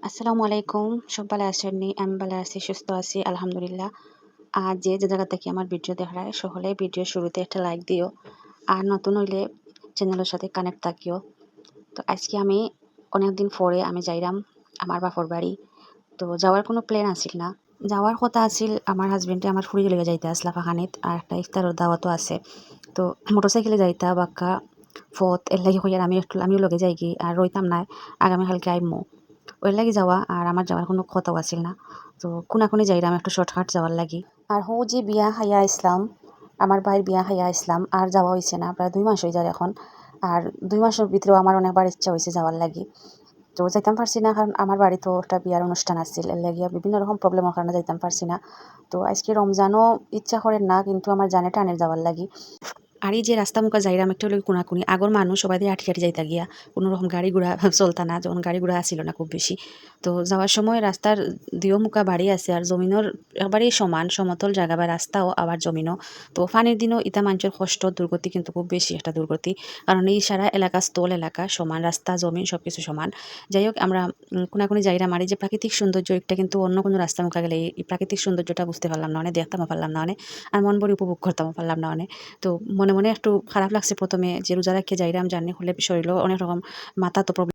আসসালামু আলাইকুম। সব ভালো আছেননি? আমি ভালো আছি, সুস্থ আছি আলহামদুলিল্লাহ। আর যে জায়গা থেকে আমার ভিডিও দেখায় সকলে ভিডিও শুরুতে একটা লাইক দিও। আর নতুন হইলে চ্যানেলের সাথে কানেক্ট থাকিও। তো আজকে আমি অনেকদিন পরে আমি যাইরাম আমার বাপর বাড়ি। তো যাওয়ার কোনো প্ল্যান আছিল না। যাওয়ার কথা আছিল আমার হাজবেন্ডে আমার ফুরিয়ে লইয়া যাইতে আসলা ফাখানিত আর একটা ইফতারের দাওয়াতও আছে। তো মোটরসাইকেলে যাইতা বাক্কা ফত এর লাগি হইয়ার আমিও লগে যাই কি আর রইতাম না আগামীকালকে আইমু। ওর লাগি যাওয়া আর আমার যাওয়ার কোনো কথাও আছিল না। তো কোনাকুনি যাইরাম একটু শর্টকাট যাওয়ার লাগি। আর হো যে বিয়া খাইয়া ইসলাম আমার ভাইয়ের বিয়া খাইয়া ইসলাম আর যাওয়া হয়েছে না, প্রায় 2 মাস হয়ে যায় এখন। আর 2 মাসের ভিতরেও আমার অনেকবার ইচ্ছা হয়েছে যাওয়ার লাগি। তো যাইতাম পারছি না, কারণ আমার বাড়িতেও একটা বিয়ার অনুষ্ঠান আছিল, এর লাগিয়া বিভিন্ন রকম প্রবলেমের কারণে যাইতাম পারছি না। তো আজকে রমজানও ইচ্ছা করেন না, কিন্তু আমার জানে টানের যাওয়ার লাগি। আর এই যে রাস্তা মুখা যাইরাম একটা হলো কোনাকুনি আগর মানুষ সবাই দিয়ে হাঁটি হাঁটি যাইতা গিয়া কোনো রকম গাড়ি ঘোড়া চলতা না, যখন গাড়ি ঘোড়া আসিল না খুব বেশি। তো যাওয়ার সময় রাস্তার দিও মুখা বাড়ি আছে আর জমিনের একবারেই সমান সমতল জায়গা বা রাস্তাও আবার জমিনও। তো ফানির দিনও ইতা মানুষের কষ্ট দুর্গতি কিন্তু খুব বেশি একটা দুর্গতি, কারণ এই সারা এলাকা স্থল এলাকা সমান, রাস্তা জমিন সব কিছু সমান। যাই হোক আমরা কোনাকুনি যাইরাম আর এই যে প্রাকৃতিক সৌন্দর্য এটা কিন্তু অন্য কোনো রাস্তা মুখা গেলে এই প্রাকৃতিক সৌন্দর্যটা বুঝতে পারলাম না, অনেক দেখতামও পারলাম না অনেক, আর মন ভরে উপভোগ করতামও পারলাম না অনেক। তো মনে মনে একটু খারাপ লাগছে প্রথমে যে রোজা রাখিয়া যাইরাম জার্নি হলে শরীরেও অনেক রকম মাথা তো প্রবলেম